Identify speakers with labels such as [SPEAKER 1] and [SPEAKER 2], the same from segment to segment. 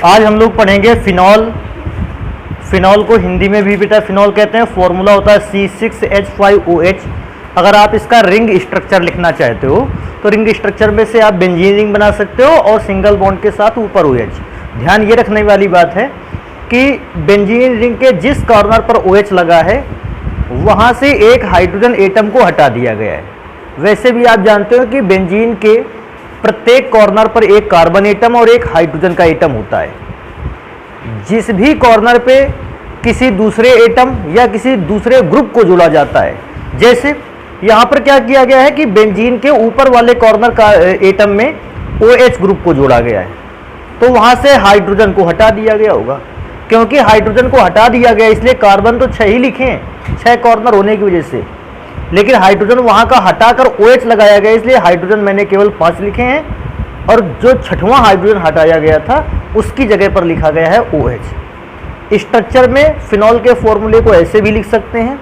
[SPEAKER 1] आज हम लोग पढ़ेंगे फिनॉल। फिनॉल को हिंदी में भी बेटा फिनॉल कहते हैं। फॉर्मूला होता है C6H5OH। अगर आप इसका रिंग स्ट्रक्चर लिखना चाहते हो तो रिंग स्ट्रक्चर में से आप बेंजीन रिंग बना सकते हो और सिंगल बॉन्ड के साथ ऊपर OH। ध्यान ये रखने वाली बात है कि बेंजीन रिंग के जिस कॉर्नर पर OH लगा है वहाँ से एक हाइड्रोजन एटम को हटा दिया गया है। वैसे भी आप जानते हो कि बेंजीन के प्रत्येक कॉर्नर पर एक कार्बन एटम और एक हाइड्रोजन का एटम होता है। जिस भी कॉर्नर पे किसी दूसरे एटम या किसी दूसरे ग्रुप को जोड़ा जाता है, जैसे यहाँ पर क्या किया गया है कि बेंजीन के ऊपर वाले कॉर्नर का एटम में OH ग्रुप को जोड़ा गया है, तो वहाँ से हाइड्रोजन को हटा दिया गया होगा। क्योंकि हाइड्रोजन को हटा दिया गया इसलिए कार्बन तो 6 ही लिखे हैं, 6 कॉर्नर होने की वजह से, लेकिन हाइड्रोजन वहाँ का हटाकर OH लगाया गया इसलिए हाइड्रोजन मैंने केवल 5 लिखे हैं और जो 6वां हाइड्रोजन हटाया गया था उसकी जगह पर लिखा गया है OH। स्ट्रक्चर में फिनॉल के फॉर्मूले को ऐसे भी लिख सकते हैं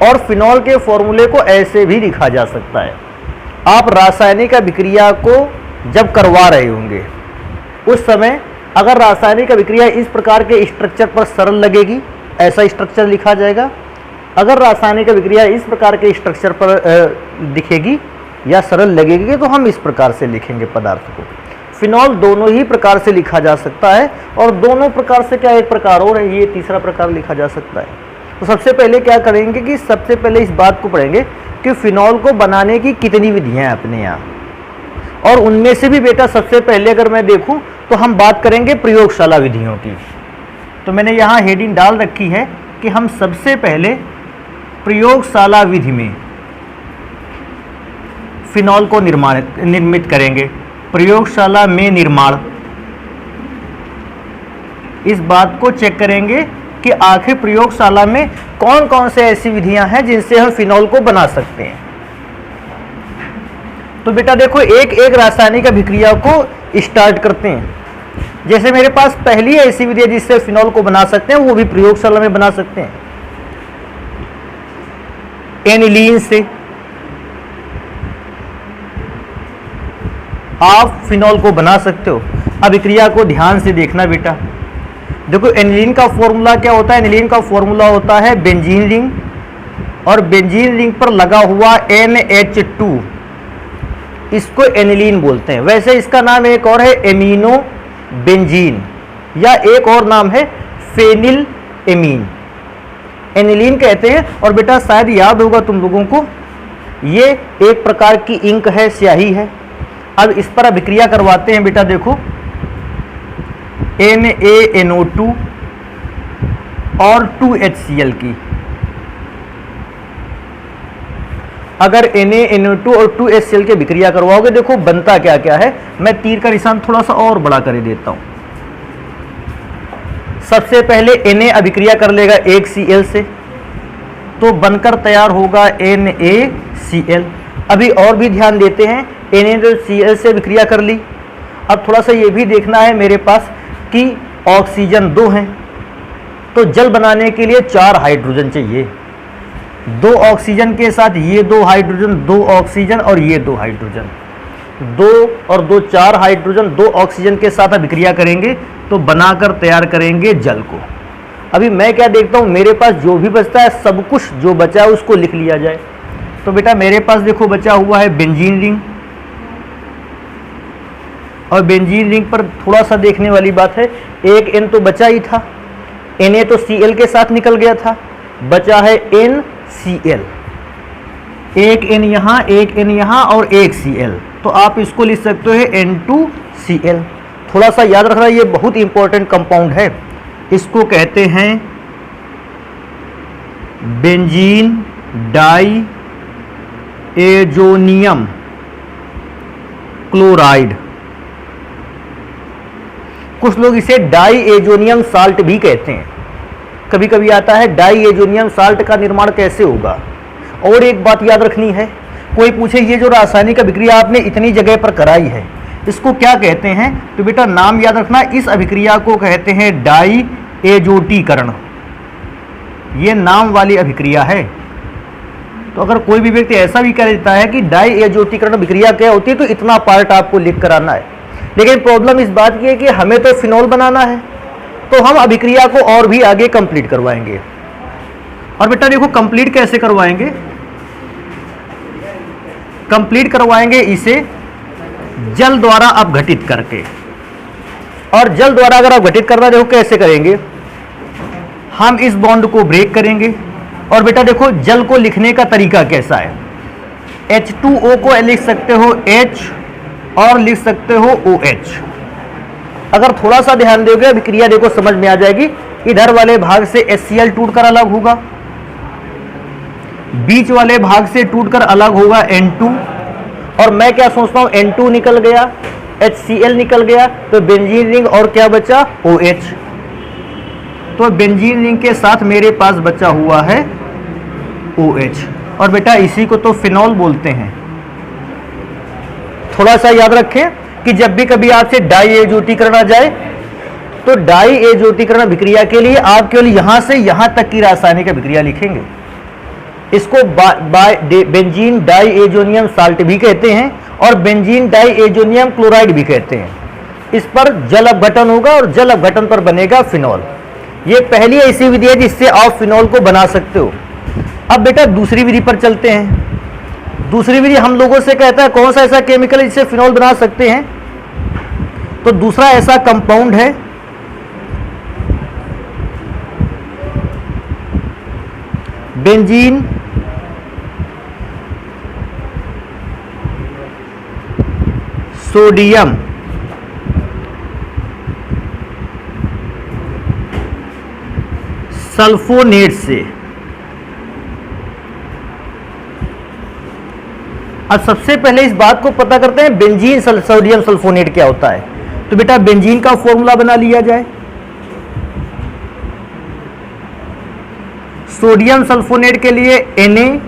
[SPEAKER 1] और फिनॉल के फॉर्मूले को ऐसे भी लिखा जा सकता है। आप रासायनिक अभिक्रिया को जब करवा रहे होंगे उस समय अगर रासायनिक अभिक्रिया इस प्रकार के स्ट्रक्चर पर सरल लगेगी, ऐसा स्ट्रक्चर लिखा जाएगा। अगर रासायनिक अभिक्रिया इस प्रकार के स्ट्रक्चर पर दिखेगी या सरल लगेगी तो हम इस प्रकार से लिखेंगे पदार्थ को। फिनॉल दोनों ही प्रकार से लिखा जा सकता है और दोनों प्रकार से क्या एक प्रकार और है, ये तीसरा प्रकार लिखा जा सकता है। तो सबसे पहले क्या करेंगे कि सबसे पहले इस बात को पढ़ेंगे कि फिनॉल को बनाने की कितनी विधियाँ हैं अपने यहाँ, और उनमें से भी बेटा सबसे पहले अगर मैं देखूं तो हम बात करेंगे प्रयोगशाला विधियों की। तो मैंने यहाँ हेडिंग डाल रखी है कि हम सबसे पहले प्रयोगशाला विधि में फिनॉल को निर्मित करेंगे। प्रयोगशाला में निर्माण, इस बात को चेक करेंगे कि आखिर प्रयोगशाला में कौन कौन से ऐसी विधियां हैं जिनसे हम फिनॉल को बना सकते हैं। तो बेटा देखो एक एक रासायनिक अभिक्रिया को स्टार्ट करते हैं। जैसे मेरे पास पहली ऐसी विधि है जिससे फिनॉल को बना सकते हैं, वो भी प्रयोगशाला में बना सकते हैं, एनिलीन से आप फिनॉल को बना सकते हो। अभिक्रिया को ध्यान से देखना बेटा। देखो एनिलीन का फॉर्मूला क्या होता है, एनिलीन का फॉर्मूला होता है बेंजीन रिंग और बेंजीन रिंग पर लगा हुआ NH2, इसको एनिलीन बोलते हैं। वैसे इसका नाम एक और है एमिनो बेंजीन या एक और नाम है फेनिल एमीन, एनिलीन कहते हैं। और बेटा शायद याद होगा तुम लोगों को, ये एक प्रकार की इंक है, स्याही है। अब इस पर अभिक्रिया करवाते हैं बेटा। देखो NaNO2 और 2HCl की, अगर NaNO2 और 2HCl के अभिक्रिया करवाओगे देखो बनता क्या क्या है। मैं तीर का निशान थोड़ा सा और बड़ा कर देता हूं। सबसे पहले Na अभिक्रिया कर लेगा एक Cl से, तो बनकर तैयार होगा NaCl। अभी और भी ध्यान देते हैं, Na तो Cl से अभिक्रिया कर ली। अब थोड़ा सा ये भी देखना है मेरे पास कि ऑक्सीजन 2 हैं, तो जल बनाने के लिए 4 हाइड्रोजन चाहिए। 2 ऑक्सीजन के साथ ये 2 हाइड्रोजन, 2 ऑक्सीजन और ये 2 हाइड्रोजन, 2 और 2 4 हाइड्रोजन 2 ऑक्सीजन के साथ अभिक्रिया करेंगे तो बनाकर तैयार करेंगे जल को। अभी मैं क्या देखता हूँ, मेरे पास जो भी बचता है सब कुछ जो बचा है उसको लिख लिया जाए। तो बेटा मेरे पास देखो बचा हुआ है बेंजीन रिंग, और बेंजीन रिंग पर थोड़ा सा देखने वाली बात है, एक N तो बचा ही था, Na तो Cl के साथ निकल गया था, बचा है NCl, एक N यहाँ, एक N यहाँ और एक Cl, तो आप इसको लिख सकते हो N2Cl। थोड़ा सा याद रखना, ये बहुत इंपॉर्टेंट कंपाउंड है, इसको कहते हैं बेंजीन डाई एजोनियम क्लोराइड। कुछ लोग इसे डाई एजोनियम साल्ट भी कहते हैं। कभी कभी आता है डाई एजोनियम साल्ट का निर्माण कैसे होगा। और एक बात याद रखनी है, कोई पूछे ये जो रासायनिक अभिक्रिया आपने इतनी जगह पर कराई है इसको क्या कहते हैं, तो बेटा नाम याद रखना, इस अभिक्रिया को कहते हैं डाई एजोटीकरण। ये नाम वाली अभिक्रिया है। तो अगर कोई भी व्यक्ति ऐसा भी कह देता है कि डाई एजोटीकरण अभिक्रिया क्या होती है, तो इतना पार्ट आपको लिख कर आना है लेकिन प्रॉब्लम इस बात की है कि हमें तो फिनॉल बनाना है, तो हम अभिक्रिया को और भी आगे कंप्लीट करवाएंगे। और बेटा देखो कंप्लीट कैसे करवाएंगे, कंप्लीट करवाएंगे इसे जल द्वारा अपघटित करके। और जल द्वारा अगर अपघटित करना देखो कैसे करेंगे, हम इस बॉन्ड को ब्रेक करेंगे। और बेटा देखो जल को लिखने का तरीका कैसा है, H2O को लिख सकते हो H और लिख सकते हो OH। अगर थोड़ा सा ध्यान दोगे अभिक्रिया देखो समझ में आ जाएगी। इधर वाले भाग से HCl टूटकर अलग होगा, बीच वाले भाग से टूटकर अलग होगा N2, और मैं क्या सोचता हूं N2 निकल गया, HCl निकल गया, तो बेंजीन रिंग और क्या बचा OH। तो बेंजीन रिंग के साथ मेरे पास बचा हुआ है OH, और बेटा इसी को तो फिनॉल बोलते हैं। थोड़ा सा याद रखें कि जब भी कभी आपसे डाई एजोटीकरण आ जाए तो डाई एजोटीकरण अभिक्रिया के लिए आप केवल यहां से यहां तक की रासायनिक अभिक्रिया लिखेंगे। इसको बेंजीन डाई एजोनियम साल्ट भी कहते हैं और बेंजीन डाई एजोनियम क्लोराइड भी कहते हैं। इस पर जल अपघटन होगा और जल अपघटन पर बनेगा फिनॉल। ये पहली ऐसी विधि है जिससे आप फिनॉल को बना सकते हो। अब बेटा दूसरी विधि पर चलते हैं। दूसरी विधि हम लोगों से कहता है कौन सा ऐसा केमिकल है जिससे फिनॉल बना सकते हैं, तो दूसरा ऐसा कंपाउंड है बेंजीन सोडियम सल्फोनेट से। अब सबसे पहले इस बात को पता करते हैं बेंजीन सोडियम सल्फोनेट क्या होता है। तो बेटा बेंजीन का फॉर्मूला बना लिया जाए। सोडियम सल्फोनेट के लिए Na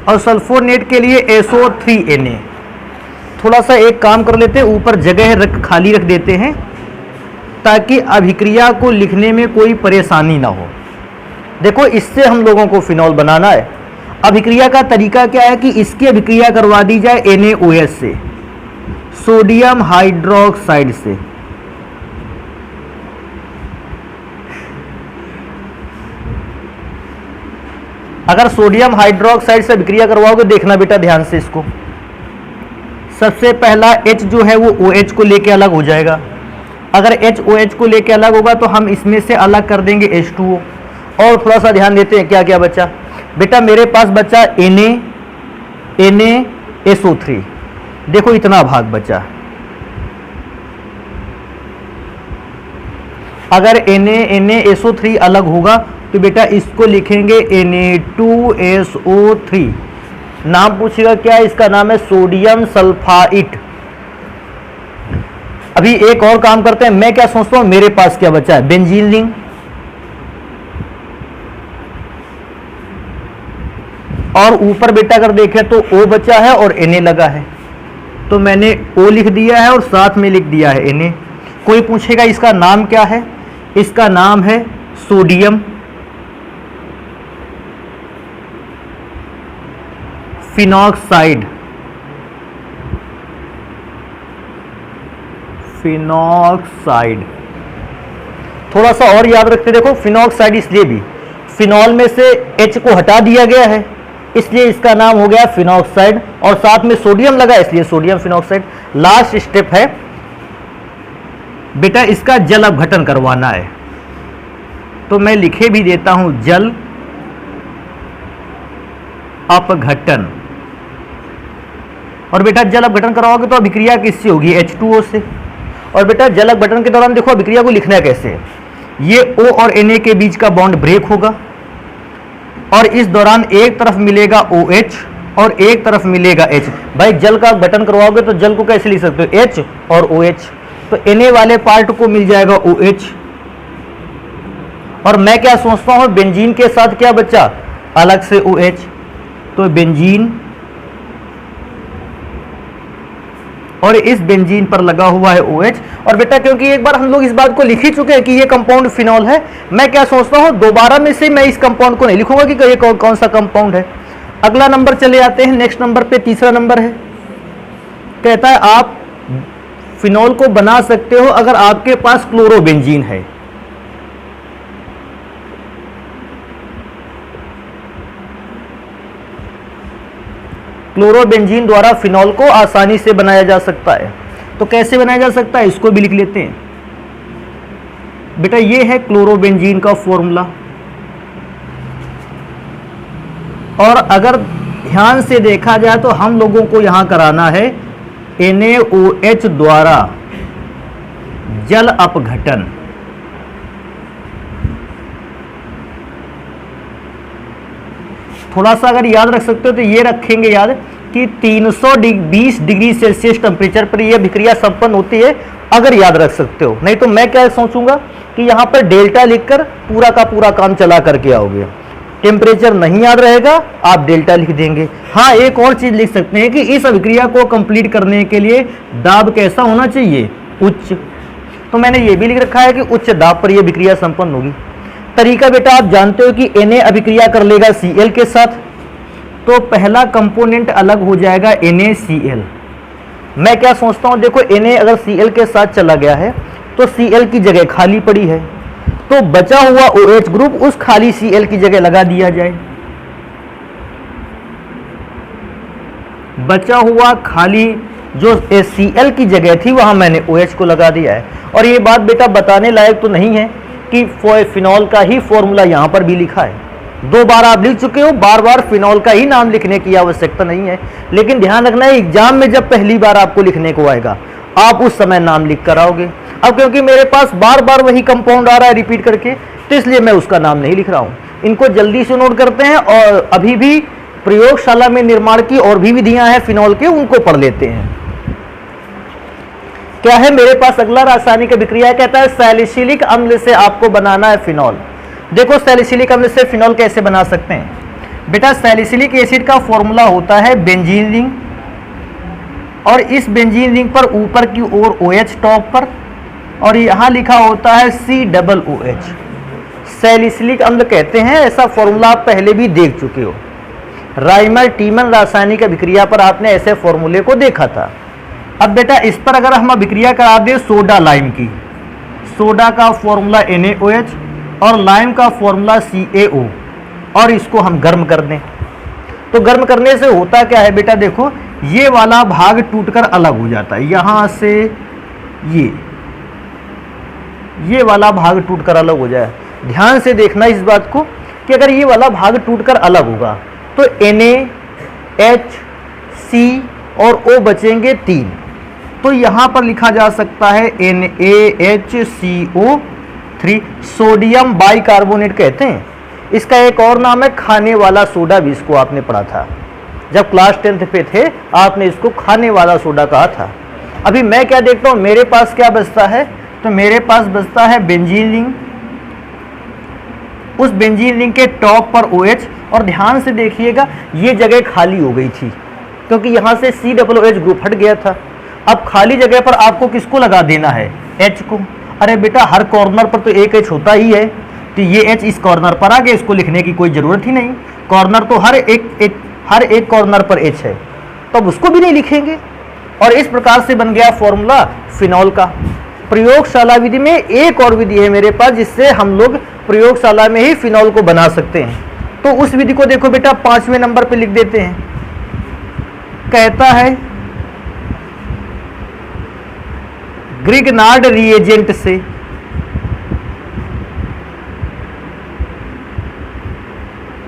[SPEAKER 1] और सल्फोनेट के लिए SO3Na। थोड़ा सा एक काम कर लेते हैं, ऊपर जगह खाली रख देते हैं ताकि अभिक्रिया को लिखने में कोई परेशानी ना हो। देखो इससे हम लोगों को फिनॉल बनाना है। अभिक्रिया का तरीका क्या है कि इसकी अभिक्रिया करवा दी जाए NaOH से, सोडियम हाइड्रोक्साइड से। अगर सोडियम हाइड्रोक्साइड से अभिक्रिया करवाओगे, देखना बेटा ध्यान से इसको, सबसे पहला H जो है वो OH को लेके अलग हो जाएगा। अगर H OH को लेके अलग होगा तो हम इसमें से अलग कर देंगे H2O। और थोड़ा सा ध्यान देते हैं क्या क्या बचा। बेटा मेरे पास बचा Na SO3, देखो इतना भाग बचा। अगर Na SO3 अलग होगा तो बेटा इसको लिखेंगे Na2SO3। नाम पूछेगा क्या, इसका नाम है सोडियम सल्फाइड। अभी एक और काम करते हैं, मैं क्या सोचता हूं मेरे पास क्या बचा है, बेंजीन रिंग। और ऊपर बेटा अगर देखें तो O बचा है और Na लगा है, तो मैंने O लिख दिया है और साथ में लिख दिया है Na। कोई पूछेगा इसका नाम क्या है, इसका नाम है सोडियम फिनॉक्साइड। फिनॉक्साइड थोड़ा सा और याद रखते, देखो फिनॉक्साइड इसलिए भी, फिनॉल में से H को हटा दिया गया है इसलिए इसका नाम हो गया फिनॉक्साइड, और साथ में सोडियम लगा इसलिए सोडियम फिनॉक्साइड। लास्ट स्टेप है बेटा इसका जल अपघटन करवाना है, तो मैं लिखे भी देता हूं जल अपघटन। और बेटा जल अपघटन करवाओगे तो अभिक्रिया किससे होगी, H2O से। और बेटा जल अपघटन के दौरान देखो अभिक्रिया को लिखना है कैसे, ये O और Na के बीच का बॉन्ड ब्रेक होगा और इस दौरान एक तरफ मिलेगा OH और एक तरफ मिलेगा H। भाई जल का अपघटन करवाओगे तो जल को कैसे लिख सकते हो, H और OH, तो Na वाले पार्ट को मिल जाएगा OH। और मैं क्या सोचता हूं बेंजीन के साथ क्या बचा, अलग से OH, तो बेंजीन और इस बेंजीन पर लगा हुआ है OH। और बेटा क्योंकि एक बार हम लोग इस बात को लिख ही चुके हैं कि ये कंपाउंड फिनॉल है, मैं क्या सोचता हूं दोबारा में से मैं इस कंपाउंड को नहीं लिखूंगा कि ये कौन सा कंपाउंड है। अगला नंबर चले आते हैं, नेक्स्ट नंबर पे तीसरा नंबर है, कहता है आप फिनॉल को बना सकते हो अगर आपके पास क्लोरोबेंजीन है। क्लोरोबेंजीन द्वारा फिनॉल को आसानी से बनाया जा सकता है। तो कैसे बनाया जा सकता है, इसको भी लिख लेते हैं। बेटा ये है क्लोरोबेंजीन का फॉर्मूला, और अगर ध्यान से देखा जाए तो हम लोगों को यहां कराना है NaOH द्वारा जल अपघटन। थोड़ा सा अगर याद रख सकते हो तो ये रखेंगे याद कि 320 डिग्री सेल्सियस टेम्परेचर पर यह अभिक्रिया संपन्न होती है, अगर याद रख सकते हो। नहीं तो मैं क्या सोचूंगा कि यहां पर डेल्टा लिखकर पूरा का पूरा काम चला करके आओगे। टेम्परेचर नहीं याद रहेगा, आप डेल्टा लिख देंगे। हाँ, एक और चीज लिख सकते हैं कि इस अभिक्रिया को कंप्लीट करने के लिए दाब कैसा होना चाहिए, उच्च। तो मैंने ये भी लिख रखा है कि उच्च दाब पर यह अभिक्रिया संपन्न होगी। तरीका बेटा आप जानते हो कि Na अभिक्रिया कर लेगा Cl के साथ, तो पहला कंपोनेंट अलग हो जाएगा NaCl। मैं क्या सोचता हूं, देखो Na अगर Cl के साथ चला गया है तो Cl की जगह खाली पड़ी है, तो बचा हुआ OH ग्रुप उस खाली Cl की जगह लगा दिया जाए। बचा हुआ खाली जो Cl की जगह थी वहां मैंने OH को लगा दिया है। और ये बात बेटा बताने लायक तो नहीं है कि फिनॉल का ही फॉर्मूला यहां पर भी लिखा है। 2 बार आप लिख चुके हो, बार बार फिनॉल का ही नाम लिखने की आवश्यकता नहीं है। लेकिन ध्यान रखना है, एग्जाम में जब पहली बार आपको लिखने को आएगा आप उस समय नाम लिख कर आओगे। अब क्योंकि मेरे पास बार बार वही कंपाउंड आ रहा है रिपीट करके, तो इसलिए मैं उसका नाम नहीं लिख रहा हूं। इनको जल्दी से नोट करते हैं, और अभी भी प्रयोगशाला में निर्माण की और भी विधियां हैं फिनॉल के, उनको पढ़ लेते हैं। क्या है मेरे पास अगला रासायनिक अभिक्रिया, कहता है सैलिसिलिक अम्ल से आपको बनाना है फिनॉल। देखो सैलिसिलिक अम्ल से फिनॉल कैसे बना सकते हैं। बेटा सैलिसिलिक एसिड का फॉर्मूला होता है बेंजीन रिंग, और इस बेंजीन रिंग पर ऊपर की ओर OH टॉप पर, और यहां लिखा होता है COOH। सैलिसिलिक अम्ल कहते हैं, ऐसा फॉर्मूला आप पहले भी देख चुके हो। राइमर टीमन रासायनिक अभिक्रिया पर आपने ऐसे फॉर्मूले को देखा था। अब बेटा इस पर अगर हम अभिक्रिया करा दें सोडा लाइम की, सोडा का फॉर्मूला NaOH और लाइम का फॉर्मूला CaO, और इसको हम गर्म कर दें, तो गर्म करने से होता क्या है बेटा, देखो ये वाला भाग टूटकर अलग हो जाता है। यहां से ये वाला भाग टूटकर अलग हो जाए। ध्यान से देखना इस बात को कि अगर ये वाला भाग टूटकर अलग होगा तो NaHC और O बचेंगे 3, तो यहां पर लिखा जा सकता है NaHCO3। सोडियम बाइकार्बोनेट कहते हैं, इसका एक और नाम है खाने वाला सोडा, भी इसको आपने पढ़ा था जब क्लास 10th पे थे, आपने इसको खाने वाला सोडा कहा था। अभी मैं क्या देखता हूं, मेरे पास क्या बचता है, तो मेरे पास बचता है बेंजीन रिंग, उस बेंजीन रिंग के टॉप पर OH, और ध्यान से देखिएगा ये जगह खाली हो गई थी क्योंकि यहां से COOH ग्रुप हट गया था। अब खाली जगह पर आपको किसको लगा देना है, H को। अरे बेटा हर कॉर्नर पर तो एक H होता ही है, तो ये H इस कॉर्नर पर आ गया, इसको लिखने की कोई जरूरत ही नहीं। कॉर्नर तो हर एक कॉर्नर पर H है, तो अब उसको भी नहीं लिखेंगे। और इस प्रकार से बन गया फॉर्मूला फिनॉल का। प्रयोगशाला विधि में एक और विधि है मेरे पास जिससे हम लोग प्रयोगशाला में ही फिनॉल को बना सकते हैं, तो उस विधि को देखो बेटा 5वें नंबर पे लिख देते हैं। कहता है ग्रिग्नार्ड रिएजेंट से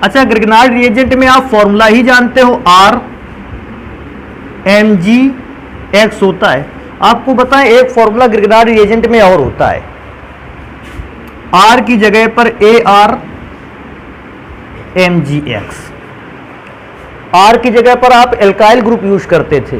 [SPEAKER 1] अच्छा, ग्रिग्नार्ड रिएजेंट में आप फॉर्मूला ही जानते हो, RMgX होता है। आपको बताएं एक फॉर्मूला ग्रिग्नार्ड रिएजेंट में और होता है, R की जगह पर ArMgX। R की जगह पर आप एल्काइल ग्रुप यूज करते थे,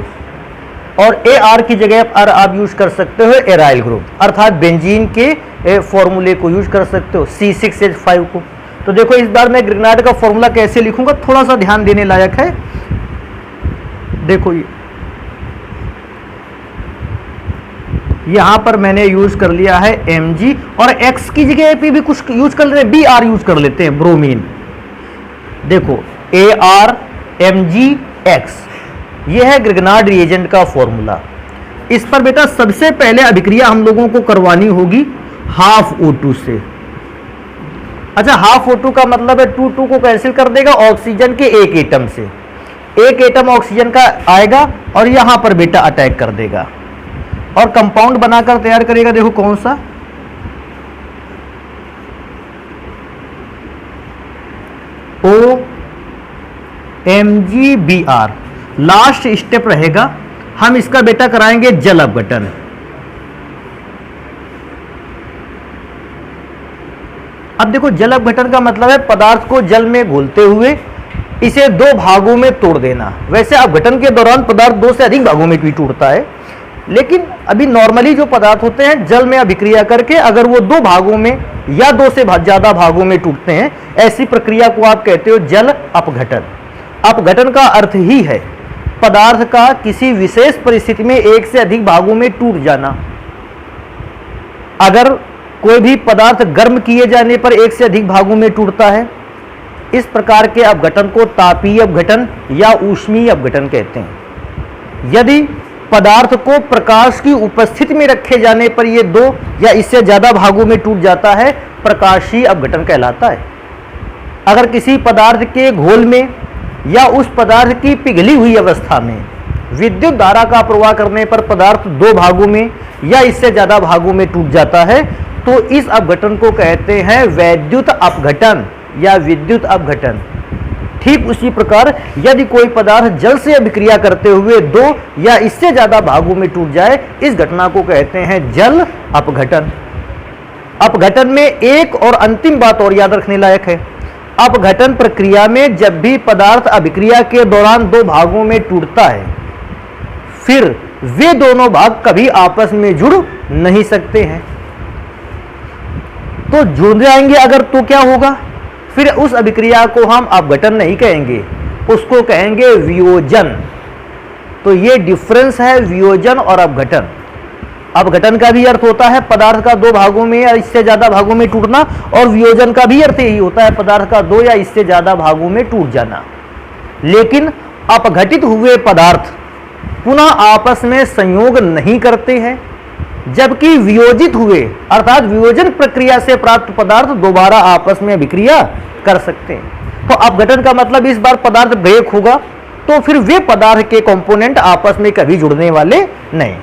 [SPEAKER 1] और AR की जगह पर आप यूज कर सकते हो एराइल ग्रुप, अर्थात बेंजीन के फॉर्मूले को यूज कर सकते हो, C6H5 को। तो देखो इस बार मैं ग्रिग्नार्ड का फॉर्मूला कैसे लिखूंगा, थोड़ा सा ध्यान देने लायक है। देखो यहां पर मैंने यूज कर लिया है Mg, और X की जगह पे भी कुछ यूज कर लेते हैं, Br यूज कर लेते हैं, ब्रोमीन। देखो ArMgX, यह है ग्रिग्नार्ड रिएजेंट का फॉर्मूला। इस पर बेटा सबसे पहले अभिक्रिया हम लोगों को करवानी होगी हाफ O2 से। अच्छा, हाफ O2 का मतलब है 2 को कैंसिल कर देगा ऑक्सीजन के एक एटम से, एक एटम ऑक्सीजन का आएगा और यहां पर बेटा अटैक कर देगा और कंपाउंड बनाकर तैयार करेगा। देखो कौन सा, OMgBr लास्ट स्टेप रहेगा। हम इसका बेटा कराएंगे जल अपघटन। अब देखो जल अपघटन का मतलब है पदार्थ को जल में घोलते हुए इसे दो भागों में तोड़ देना। वैसे अपघटन के दौरान पदार्थ दो से अधिक भागों में भी टूटता है, लेकिन अभी नॉर्मली जो पदार्थ होते हैं जल में अभिक्रिया करके अगर वो दो भागों में या दो से ज्यादा भागों में टूटते हैं, ऐसी प्रक्रिया को आप कहते हो जल अपघटन। अपघटन का अर्थ ही है पदार्थ का किसी विशेष परिस्थिति में एक से अधिक भागों में टूट जाना। अगर कोई भी पदार्थ गर्म किए जाने पर एक से अधिक भागों में टूटता है, इस प्रकार के अपघटन को तापीय अपघटन या ऊष्मीय अपघटन कहते हैं। यदि पदार्थ को प्रकाश की उपस्थिति में रखे जाने पर यह दो या इससे ज्यादा भागों में टूट जाता है, प्रकाशीय अपघटन कहलाता है। अगर किसी पदार्थ के घोल में या उस पदार्थ की पिघली हुई अवस्था में विद्युत धारा का प्रवाह करने पर पदार्थ दो भागों में या इससे ज्यादा भागों में टूट जाता है, तो इस अपघटन को कहते हैं वैद्युत अपघटन या विद्युत अपघटन। ठीक उसी प्रकार यदि कोई पदार्थ जल से अभिक्रिया करते हुए दो या इससे ज्यादा भागों में टूट जाए, इस घटना को कहते हैं जल अपघटन। अपघटन में एक और अंतिम बात और याद रखने लायक है। अपघटन प्रक्रिया में जब भी पदार्थ अभिक्रिया के दौरान दो भागों में टूटता है, फिर वे दोनों भाग कभी आपस में जुड़ नहीं सकते हैं। तो जुड़ जाएंगे अगर तो क्या होगा, फिर उस अभिक्रिया को हम अपघटन नहीं कहेंगे, उसको कहेंगे वियोजन। तो ये डिफरेंस है वियोजन और अपघटन। अपघटन का भी अर्थ होता है पदार्थ का दो भागों में या इससे ज्यादा भागों में टूटना, और वियोजन का भी अर्थ यही होता है पदार्थ का दो या इससे ज्यादा भागों में टूट जाना। लेकिन अपघटित हुए पदार्थ पुनः आपस में संयोग नहीं करते हैं, जबकि वियोजित हुए अर्थात वियोजन प्रक्रिया से प्राप्त पदार्थ दोबारा आपस में अभिक्रिया कर सकते हैं। तो अपघटन का मतलब इस बार पदार्थ ब्रेक होगा तो फिर वे पदार्थ के कंपोनेंट आपस में कभी जुड़ने वाले नहीं।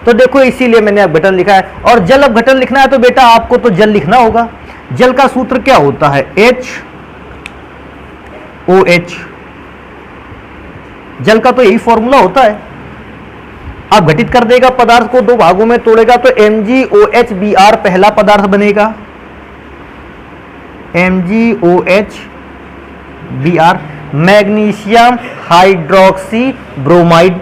[SPEAKER 1] तो देखो इसीलिए मैंने अपघटन लिखा है। और जल अपघटन लिखना है तो बेटा आपको तो जल लिखना होगा। जल का सूत्र क्या होता है, HOH। जल का तो यही फॉर्मूला होता है। अपघटित कर देगा पदार्थ को दो भागों में तोड़ेगा तो MgOHBr पहला पदार्थ बनेगा, MgOHBr मैग्नीशियम हाइड्रोक्सी ब्रोमाइड,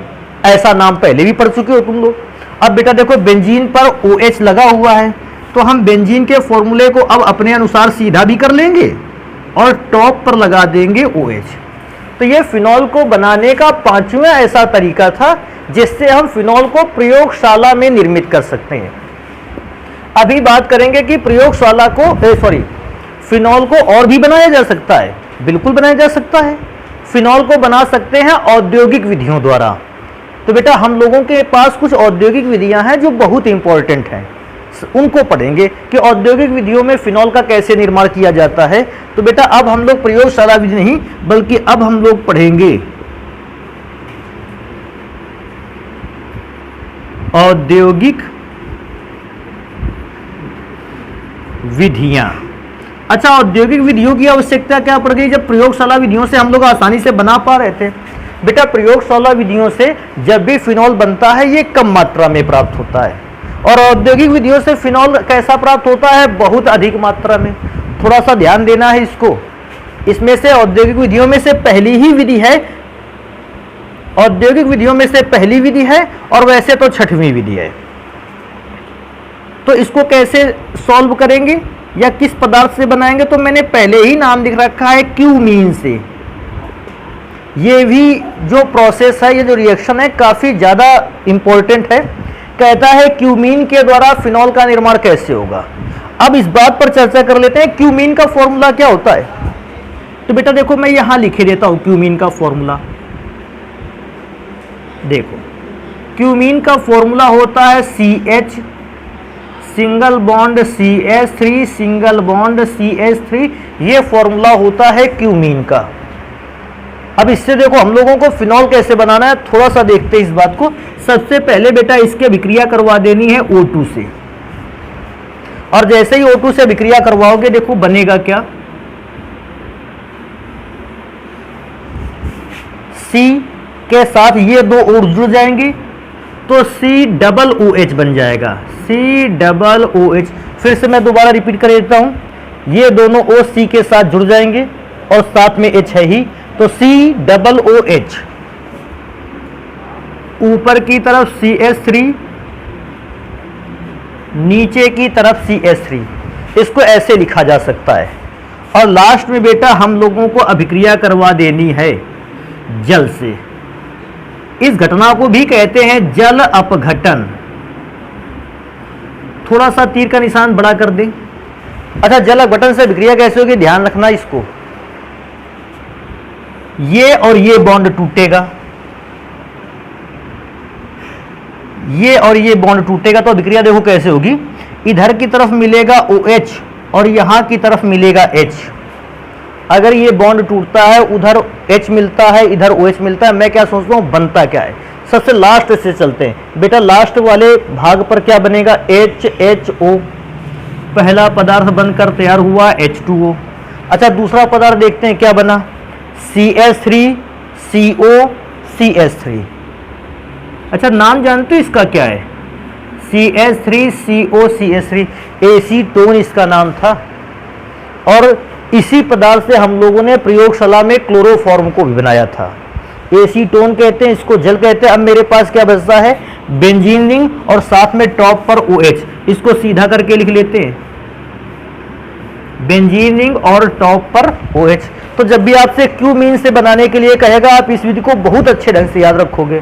[SPEAKER 1] ऐसा नाम पहले भी पढ़ चुके हो तुम लोग। अब बेटा देखो बेंजीन पर OH लगा हुआ है, तो हम बेंजीन के फॉर्मूले को अब अपने अनुसार सीधा भी कर लेंगे और टॉप पर लगा देंगे OH। तो ये फिनॉल को बनाने का पांचवा ऐसा तरीका था जिससे हम फिनॉल को प्रयोगशाला में निर्मित कर सकते हैं। अभी बात करेंगे कि प्रयोगशाला को फिनॉल को और भी बनाया जा सकता है। बिल्कुल बनाया जा सकता है। फिनॉल को बना सकते हैं औद्योगिक विधियों द्वारा। तो बेटा हम लोगों के पास कुछ औद्योगिक विधियां हैं जो बहुत इंपॉर्टेंट हैं, उनको पढ़ेंगे कि औद्योगिक विधियों में फिनॉल का कैसे निर्माण किया जाता है। तो बेटा अब हम लोग प्रयोगशाला विधि नहीं बल्कि अब हम लोग पढ़ेंगे औद्योगिक विधियां। अच्छा, औद्योगिक विधियों की आवश्यकता क्या पड़ गई जब प्रयोगशाला विधियों से हम लोग आसानी से बना पा रहे थे। बेटा प्रयोगशाला विधियों से जब भी फिनॉल बनता है ये कम मात्रा में प्राप्त होता है, और औद्योगिक विधियों से फिनॉल कैसा प्राप्त होता है, बहुत अधिक मात्रा में। थोड़ा सा ध्यान देना है इसको। इसमें से औद्योगिक विधियों में से पहली ही विधि है, औद्योगिक विधियों में से पहली विधि है और वैसे तो छठवीं विधि है। तो इसको कैसे सॉल्व करेंगे या किस पदार्थ से बनाएंगे, तो मैंने पहले ही नाम लिख रखा है क्यूमीन से। ये भी जो प्रोसेस है, ये जो रिएक्शन है काफी ज्यादा इंपॉर्टेंट है। कहता है क्यूमीन के द्वारा फिनॉल का निर्माण कैसे होगा। अब इस बात पर चर्चा कर लेते हैं क्यूमीन का फॉर्मूला क्या होता है। तो बेटा देखो मैं यहां लिखे देता हूं क्यूमीन का फॉर्मूला। देखो क्यूमीन का फॉर्मूला होता है CH single bond CH3 single bond CH3, ये फॉर्मूला होता है क्यूमीन का। अब इससे देखो हम लोगों को फिनॉल कैसे बनाना है, थोड़ा सा देखते हैं इस बात को। सबसे पहले बेटा इसके अभिक्रिया करवा देनी है O2 से, और जैसे ही O2 से अभिक्रिया करवाओगे देखो बनेगा क्या, C के साथ ये दो और जुड़ जाएंगी तो COOH बन जाएगा, COOH। फिर से मैं दोबारा रिपीट कर देता हूं, ये दोनों O C के साथ जुड़ जाएंगे और साथ में H है ही, तो COOH। ऊपर की तरफ CH3, नीचे की तरफ CH3, इसको ऐसे लिखा जा सकता है। और लास्ट में बेटा हम लोगों को अभिक्रिया करवा देनी है जल से। इस घटना को भी कहते हैं जल अपघटन। थोड़ा सा तीर का निशान बड़ा कर दें। अच्छा, जल अपघटन से अभिक्रिया कैसे होगी, ध्यान रखना इसको। ये और ये बॉन्ड टूटेगा, ये और ये बॉन्ड टूटेगा, तो अभिक्रिया देखो कैसे होगी। इधर की तरफ मिलेगा OH और यहां की तरफ मिलेगा H। अगर ये बॉन्ड टूटता है, उधर H मिलता है, इधर OH मिलता है, मैं क्या सोचता हूं बनता क्या है। सबसे लास्ट से चलते हैं बेटा, लास्ट वाले भाग पर क्या बनेगा, HHO। पहला पदार्थ बनकर तैयार हुआ H2O। अच्छा, दूसरा पदार्थ देखते हैं क्या बना, CH3CO CH3। अच्छा, नाम जानते हो इसका क्या है, CH3CO CH3, एसीटोन इसका नाम था। और इसी पदार्थ से हम लोगों ने प्रयोगशाला में क्लोरोफॉर्म को भी बनाया था। एसीटोन कहते हैं इसको, जल कहते हैं। अब मेरे पास क्या बचता है, बेंजीन रिंग और साथ में टॉप पर OH। इसको सीधा करके लिख लेते हैं, बेंजीन रिंग और टॉप पर OH। तो जब भी आपसे क्यूमीन से बनाने के लिए कहेगा, आप इस विधि को बहुत अच्छे ढंग से याद रखोगे।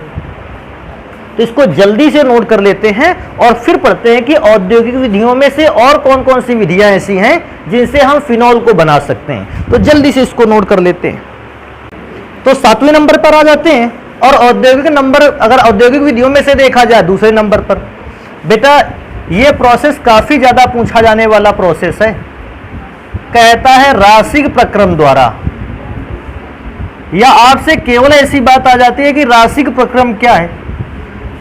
[SPEAKER 1] तो इसको जल्दी से नोट कर लेते हैं और फिर पढ़ते हैं कि औद्योगिक विधियों में से और कौन कौन सी विधियां ऐसी हैं जिनसे हम फिनॉल को बना सकते हैं। तो जल्दी से इसको नोट कर लेते हैं। तो 7वें नंबर पर आ जाते हैं। और औद्योगिक नंबर, अगर औद्योगिक विधियों में से देखा जाए दूसरे नंबर पर, बेटा ये प्रोसेस काफी ज्यादा पूछा जाने वाला प्रोसेस है। कहता है राशिक प्रक्रम द्वारा, या आपसे केवल ऐसी बात आ जाती है कि राशिक प्रक्रम क्या है,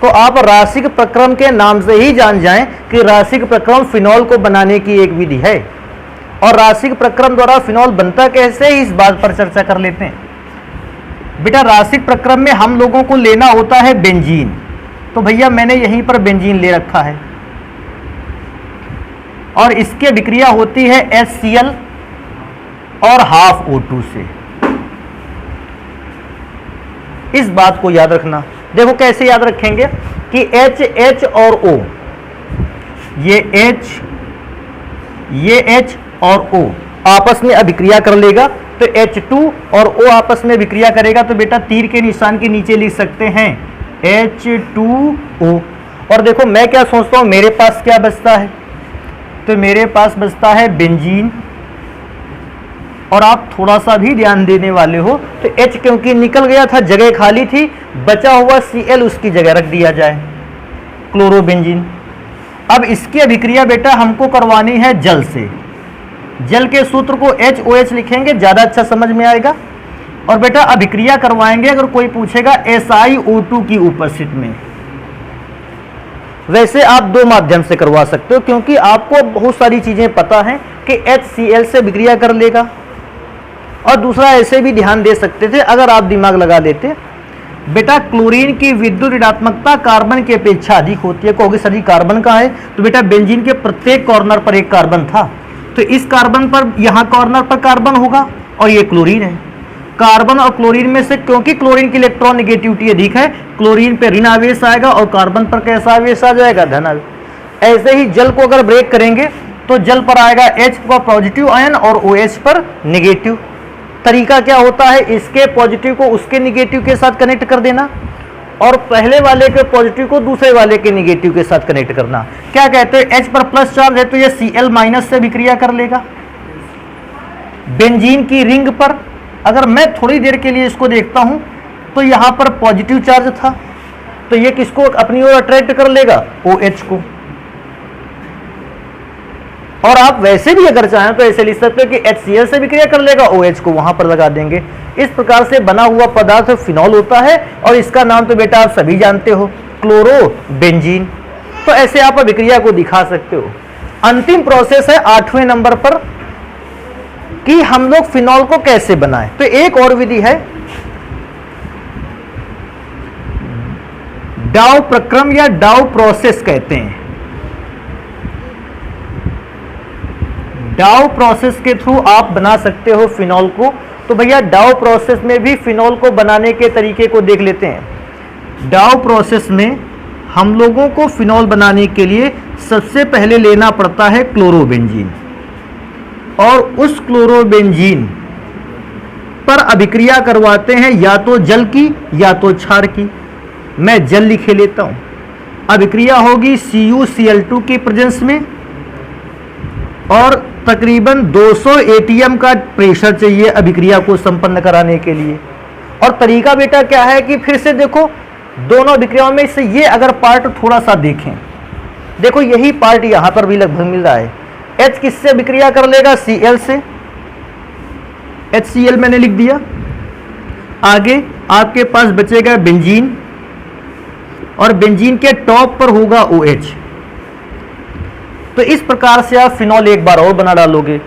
[SPEAKER 1] तो आप राशिक प्रक्रम के नाम से ही जान जाएं कि राशिक प्रक्रम फिनॉल को बनाने की एक विधि है। और राशिक प्रक्रम द्वारा फिनॉल बनता कैसे, इस बात पर चर्चा कर लेते हैं। बेटा राशिक प्रक्रम में हम लोगों को लेना होता है बेंजीन। तो भैया मैंने यहीं पर बेंजीन ले रखा है और इसकी अभिक्रिया होती है HCl और हाफ O2 से। इस बात को याद रखना। देखो कैसे याद रखेंगे कि H और O, ये H और O आपस में अभिक्रिया कर लेगा, तो H2 और O आपस में अभिक्रिया करेगा, तो बेटा तीर के निशान के नीचे लिख सकते हैं H2O। और देखो मैं क्या सोचता हूं, मेरे पास क्या बचता है, तो मेरे पास बचता है बेंजीन। और आप थोड़ा सा भी ध्यान देने वाले हो तो H क्योंकि निकल गया था, जगह खाली थी, बचा हुआ Cl उसकी जगह रख दिया जाए, क्लोरोबेंजीन। अब इसकी अभिक्रिया बेटा हमको करवानी है जल से। जल के सूत्र को HOH लिखेंगे, ज्यादा अच्छा समझ में आएगा। और बेटा अभिक्रिया करवाएंगे, अगर कोई पूछेगा SiO2 की उपस्थिति में। वैसे आप दो माध्यम से करवा सकते हो, क्योंकि आपको बहुत सारी चीजें पता है कि HCl से अभिक्रिया कर लेगा। और दूसरा ऐसे भी ध्यान दे सकते थे अगर आप दिमाग लगा देते, बेटा क्लोरीन की विद्युत ऋणात्मकता कार्बन की अपेक्षा अधिक होती है। कहोगे सर जी कार्बन कहाँ है, तो बेटा बेंजीन के प्रत्येक कॉर्नर पर एक कार्बन था, तो इस कार्बन पर, यहाँ कॉर्नर पर कार्बन होगा और ये क्लोरीन है। कार्बन और क्लोरीन में से क्योंकि क्लोरीन की इलेक्ट्रॉन नेगेटिविटी अधिक है, क्लोरीन पे ऋण आवेश आएगा और कार्बन पर कैसा आवेश आ जाएगा, धन आवेश। ऐसे ही जल को अगर ब्रेक करेंगे तो जल पर आएगा H पर पॉजिटिव आयन और OH पर नेगेटिव। तरीका क्या होता है, इसके पॉजिटिव को उसके नेगेटिव के साथ कनेक्ट कर देना और पहले वाले के पॉजिटिव को दूसरे वाले के नेगेटिव के साथ कनेक्ट करना। क्या कहते हैं, H पर प्लस चार्ज है तो ये Cl माइनस से विक्रिया कर लेगा। बेंजीन की रिंग पर अगर मैं थोड़ी देर के लिए इसको देखता हूं तो यहां पर पॉजिटिव चार्ज था, तो ये किसको अपनी ओर अट्रैक्ट कर लेगा, OH को। और आप वैसे भी अगर चाहें तो ऐसे लिख सकते हो कि HCl से भी क्रिया कर लेगा, OH को वहां पर लगा देंगे। इस प्रकार से बना हुआ पदार्थ फिनॉल होता है और इसका नाम तो बेटा आप सभी जानते हो, क्लोरोबेंजीन। तो ऐसे आप अभिक्रिया को दिखा सकते हो। अंतिम प्रोसेस है 8वें नंबर पर कि हम लोग फिनॉल को कैसे बनाएं। तो एक और विधि है डाउ प्रक्रम या डाउ प्रोसेस कहते हैं। डाउ प्रोसेस के थ्रू आप बना सकते हो फिनॉल को। तो भैया डाउ प्रोसेस में भी फिनॉल को बनाने के तरीके को देख लेते हैं। डाउ प्रोसेस में हम लोगों को फिनॉल बनाने के लिए सबसे पहले लेना पड़ता है क्लोरोबेंजीन, और उस क्लोरोबेंजीन पर अभिक्रिया करवाते हैं या तो जल की या तो क्षार की। मैं जल लिखे लेता हूं। अभिक्रिया होगी CuCl2 के प्रेजेंस में और तकरीबन 200 ATM का प्रेशर चाहिए अभिक्रिया को संपन्न कराने के लिए। और तरीका बेटा क्या है कि फिर से देखो दोनों अभिक्रियाओं में से ये अगर पार्ट थोड़ा सा देखें, देखो यही पार्ट यहां पर भी लगभग मिल रहा है। H किससे अभिक्रिया कर लेगा, Cl से, HCl मैंने लिख दिया। आगे आपके पास बचेगा बेंजीन और बेंजीन के टॉप पर होगा OH। तो इस प्रकार से आप फिनॉल एक बार और बना डालोगे।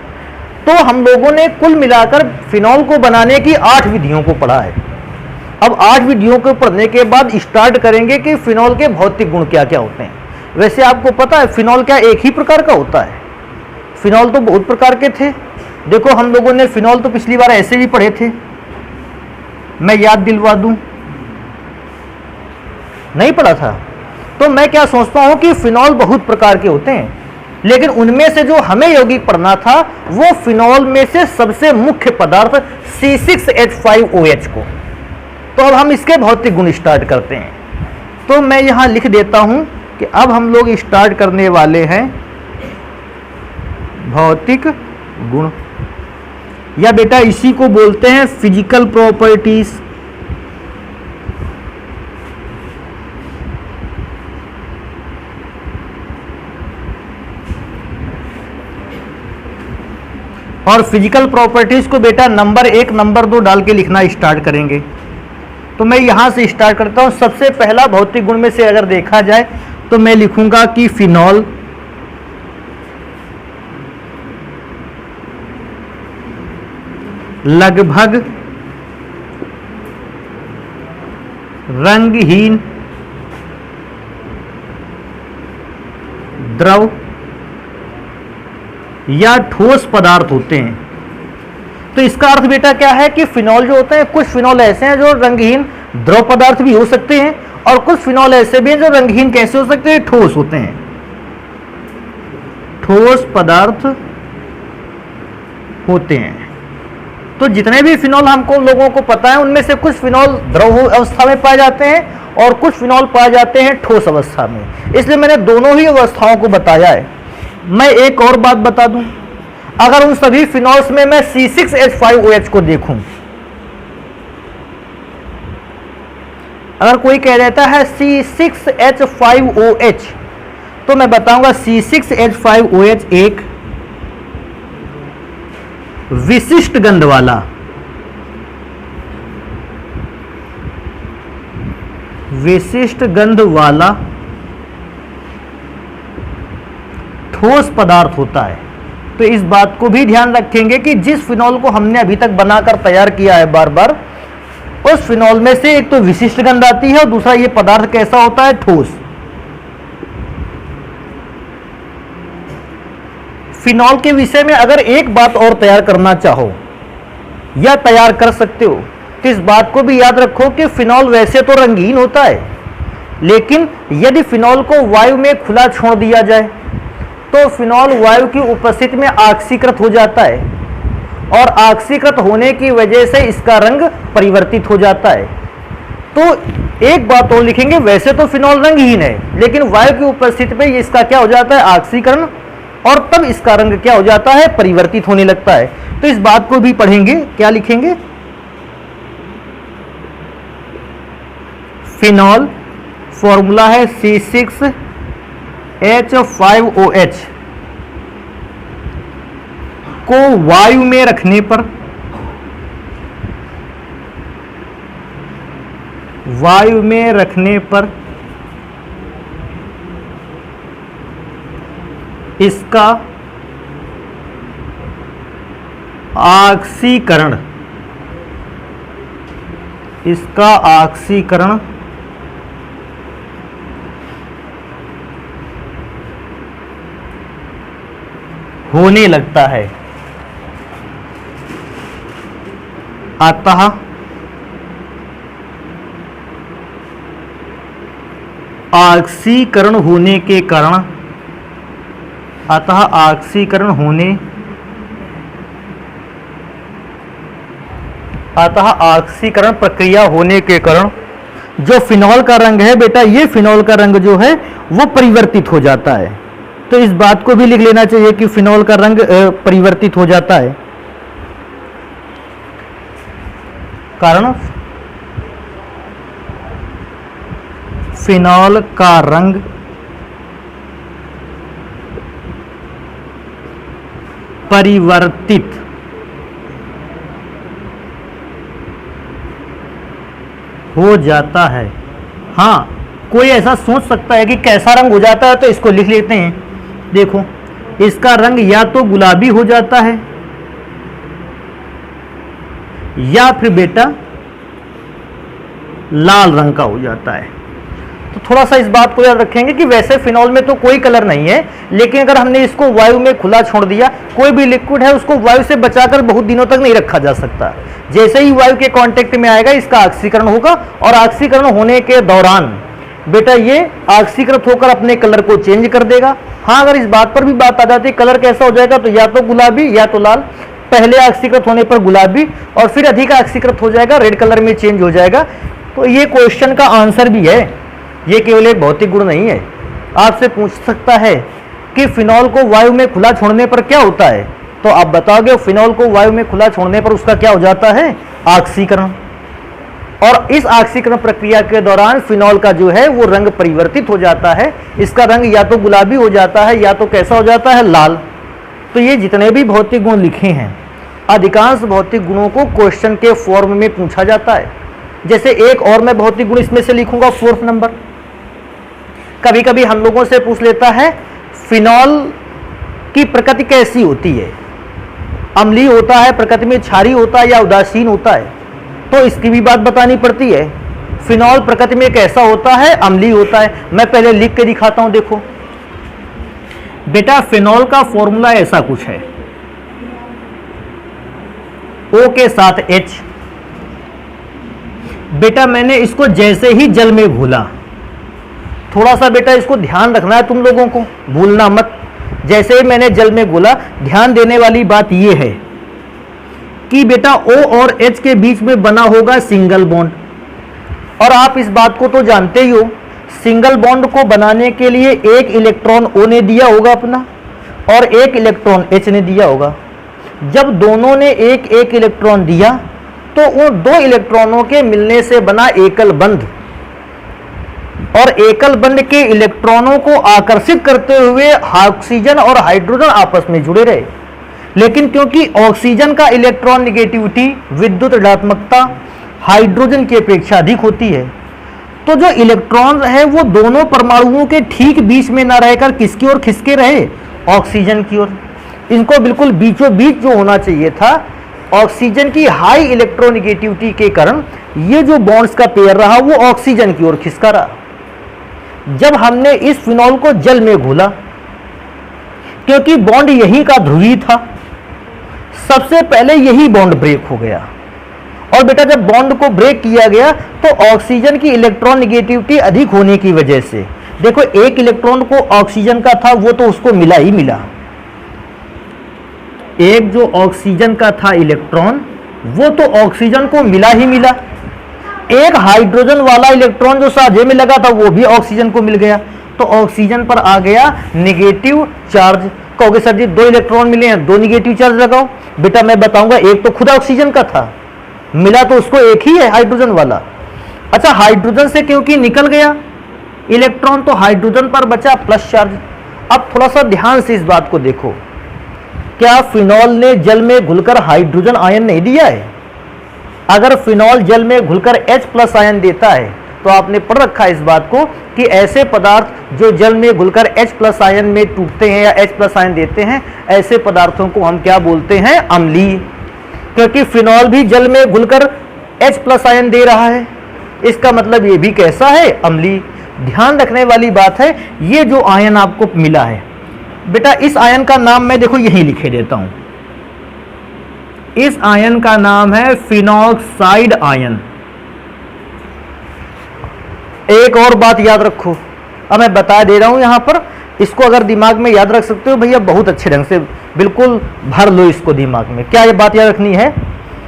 [SPEAKER 1] तो हम लोगों ने कुल मिलाकर फिनॉल को बनाने की 8 विधियों को पढ़ा है। अब 8 विधियों को पढ़ने के बाद स्टार्ट करेंगे कि फिनॉल के भौतिक गुण क्या क्या होते हैं। वैसे आपको पता है फिनॉल क्या एक ही प्रकार का होता है? फिनॉल तो बहुत प्रकार के थे। देखो हम लोगों ने फिनॉल तो पिछली बार ऐसे भी पढ़े थे, मैं याद दिलवा दूं, नहीं पढ़ा था? तो मैं क्या सोचता हूं कि फिनॉल बहुत प्रकार के होते हैं, लेकिन उनमें से जो हमें यौगिक पढ़ना था वो फिनॉल में से सबसे मुख्य पदार्थ C6H5OH को। तो अब हम इसके भौतिक गुण स्टार्ट करते हैं। तो मैं यहां लिख देता हूं कि अब हम लोग स्टार्ट करने वाले हैं भौतिक गुण, या बेटा इसी को बोलते हैं फिजिकल प्रॉपर्टीज। और फिजिकल प्रॉपर्टीज को बेटा नंबर 1 नंबर 2 डाल के लिखना स्टार्ट करेंगे। तो मैं यहां से स्टार्ट करता हूं। सबसे पहला भौतिक गुण में से अगर देखा जाए तो मैं लिखूंगा कि फिनॉल लगभग रंगहीन द्रव या ठोस पदार्थ होते हैं। तो इसका अर्थ बेटा क्या है कि फिनॉल जो होते हैं, कुछ फिनॉल ऐसे हैं जो रंगहीन द्रव पदार्थ भी हो सकते हैं और कुछ फिनॉल ऐसे भी हैं जो रंगहीन कैसे हो सकते हैं, ठोस होते हैं। ठोस पदार्थ होते हैं। तो जितने भी फिनॉल हमको लोगों को पता है उनमें से कुछ फिनॉल द्रव अवस्था में पाए जाते हैं और कुछ फिनॉल पाए जाते हैं ठोस अवस्था में। इसलिए मैंने दोनों ही अवस्थाओं को बताया है। मैं एक और बात बता दूं, अगर उन सभी फिनॉल्स में मैं C6H5OH को देखूं, अगर कोई कह देता है C6H5OH तो मैं बताऊंगा C6H5OH एक विशिष्ट गंध वाला ठोस पदार्थ होता है। तो इस बात को भी ध्यान रखेंगे कि जिस फिनॉल को हमने अभी तक बनाकर तैयार किया है बार बार, उस फिनॉल में से एक तो विशिष्ट गंध आती है और दूसरा ये पदार्थ कैसा होता है, ठोस। फिनॉल के विषय में अगर एक बात और तैयार करना चाहो या तैयार कर सकते हो तो इस बात को भी याद रखो कि फिनॉल वैसे तो रंगीन होता है, लेकिन यदि फिनॉल को वायु में खुला छोड़ दिया जाए तो फिनॉल वायु की उपस्थिति में ऑक्सीकृत हो जाता है और ऑक्सीकृत होने की वजह से इसका रंग परिवर्तित हो जाता है। तो एक बात और लिखेंगे, वैसे तो फिनॉल रंगहीन है लेकिन वायु की उपस्थिति में इसका क्या हो जाता है, ऑक्सीकरण, और तब इसका रंग क्या हो जाता है, परिवर्तित होने लगता है। तो इस बात को भी पढ़ेंगे। क्या फॉर्मूला है C6H5OH को वायु में रखने पर इसका ऑक्सीकरण होने लगता है, अतः ऑक्सीकरण प्रक्रिया होने के कारण जो फिनॉल का रंग है बेटा, ये फिनॉल का रंग जो है वो परिवर्तित हो जाता है। तो इस बात को भी लिख लेना चाहिए कि फिनॉल का रंग परिवर्तित हो जाता है। कारण फिनॉल का रंग परिवर्तित हो जाता है। हाँ, कोई ऐसा सोच सकता है कि कैसा रंग हो जाता है, तो इसको लिख लेते हैं। देखो, इसका रंग या तो गुलाबी हो जाता है या फिर बेटा लाल रंग का हो जाता है। तो थोड़ा सा इस बात को याद रखेंगे कि वैसे फिनॉल में तो कोई कलर नहीं है, लेकिन अगर हमने इसको वायु में खुला छोड़ दिया, कोई भी लिक्विड है उसको वायु से बचाकर बहुत दिनों तक नहीं रखा जा सकता। जैसे ही वायु के कांटेक्ट में आएगा, इसका ऑक्सीकरण होगा और ऑक्सीकरण होने के दौरान बेटा ये ऑक्सीकृत होकर अपने कलर को चेंज कर देगा। हाँ, अगर इस बात पर भी बात आ जाती है कलर कैसा हो जाएगा, तो या तो गुलाबी या तो लाल। पहले ऑक्सीकृत होने पर गुलाबी और फिर अधिक ऑक्सीकृत हो जाएगा, रेड कलर में चेंज हो जाएगा। तो ये क्वेश्चन का आंसर भी है, ये केवल एक भौतिक गुण नहीं है। आपसे पूछ सकता है कि फिनॉल को वायु में खुला छोड़ने पर क्या होता है, तो आप बताओगे फिनॉल को वायु में खुला छोड़ने पर उसका क्या हो जाता है, ऑक्सीकरण। और इस ऑक्सीकरण प्रक्रिया के दौरान फिनॉल का जो है वो रंग परिवर्तित हो जाता है। इसका रंग या तो गुलाबी हो जाता है या तो कैसा हो जाता है, लाल। तो ये जितने भी भौतिक गुण लिखे हैं, अधिकांश भौतिक गुणों को क्वेश्चन के फॉर्म में पूछा जाता है। जैसे एक और मैं भौतिक गुण इसमें से लिखूंगा, 4th नंबर। कभी कभी हम लोगों से पूछ लेता है फिनॉल की प्रकृति कैसी होती है, अम्लीय होता है, प्रकृति में क्षारीय होता है या उदासीन होता है, तो इसकी भी बात बतानी पड़ती है। फिनॉल प्रकृति में कैसा होता है, अम्लीय होता है। मैं पहले लिख के दिखाता हूं। देखो बेटा, फिनॉल का फॉर्मूला ऐसा कुछ है, O के साथ H। बेटा मैंने इसको जैसे ही जल में घोला, थोड़ा सा बेटा इसको ध्यान रखना है तुम लोगों को, भूलना मत। जैसे ही मैंने जल में घोला, ध्यान देने वाली बात यह है कि बेटा O और H के बीच में बना होगा सिंगल बॉन्ड। और आप इस बात को तो जानते ही हो, सिंगल बॉन्ड को बनाने के लिए एक इलेक्ट्रॉन O ने दिया होगा अपना और एक इलेक्ट्रॉन H ने दिया होगा। जब दोनों ने एक एक इलेक्ट्रॉन दिया तो उन दो इलेक्ट्रॉनों के मिलने से बना एकल बंध, और एकल बंध के इलेक्ट्रॉनों को आकर्षित करते हुए ऑक्सीजन और हाइड्रोजन आपस में जुड़े रहे। लेकिन क्योंकि ऑक्सीजन का इलेक्ट्रॉन निगेटिविटी, विद्युत ऋणात्मकता हाइड्रोजन की अपेक्षा अधिक होती है, तो जो इलेक्ट्रॉन है वो दोनों परमाणुओं के ठीक बीच में ना रहकर किसकी ओर खिसके रहे, ऑक्सीजन की ओर। इनको बिल्कुल बीचों बीच जो होना चाहिए था, ऑक्सीजन की हाई इलेक्ट्रोनिगेटिविटी के कारण ये जो बॉन्ड्स का पेयर रहा वो ऑक्सीजन की ओर खिसका रहा। जब हमने इस फिनॉल को जल में घोला, क्योंकि बॉन्ड यही का ध्रुवीय था, सबसे पहले यही बॉन्ड ब्रेक हो गया। और बेटा जब बॉन्ड को ब्रेक किया गया तो ऑक्सीजन की इलेक्ट्रॉन निगेटिविटी अधिक होने की वजह से, देखो एक इलेक्ट्रॉन को ऑक्सीजन का था वो तो उसको मिला ही मिला, एक जो ऑक्सीजन का था इलेक्ट्रॉन वो तो ऑक्सीजन को मिला ही मिला। एक हाइड्रोजन वाला इलेक्ट्रॉन जो साझे में लगा था वो भी ऑक्सीजन को मिल गया, तो ऑक्सीजन पर आ गया नेगेटिव चार्ज। कहोगे सर जी दो इलेक्ट्रॉन मिले हैं, दो नेगेटिव चार्ज लगाओ। बेटा मैं बताऊंगा, एक तो खुद ऑक्सीजन का था, मिला तो उसको एक ही है हाइड्रोजन वाला। अच्छा हाइड्रोजन से क्योंकि निकल गया इलेक्ट्रॉन तो हाइड्रोजन पर बचा प्लस चार्ज। अब थोड़ा सा ध्यान से इस बात को देखो, क्या फिनॉल ने जल में घुलकर हाइड्रोजन आयन नहीं दिया है? अगर फिनॉल जल में घुलकर H+ आयन देता है तो आपने पढ़ रखा है इस बात को कि ऐसे पदार्थ जो जल में घुलकर H+ आयन में टूटते हैं या H+ आयन देते हैं, ऐसे पदार्थों को हम क्या बोलते हैं? अम्लीय। क्योंकि फिनॉल भी जल में घुलकर H+ आयन दे रहा है, इसका मतलब ये भी कैसा है? अम्लीय। ध्यान रखने वाली बात है, ये जो आयन आपको मिला है बेटा, इस आयन का नाम मैं देखो यही लिखे देता हूं। इस आयन का नाम है फिनॉक्साइड आयन। एक और बात याद रखो, अब मैं बता दे रहा हूं यहां पर, इसको अगर दिमाग में याद रख सकते हो भैया बहुत अच्छे ढंग से बिल्कुल भर लो इसको दिमाग में। क्या ये बात याद रखनी है?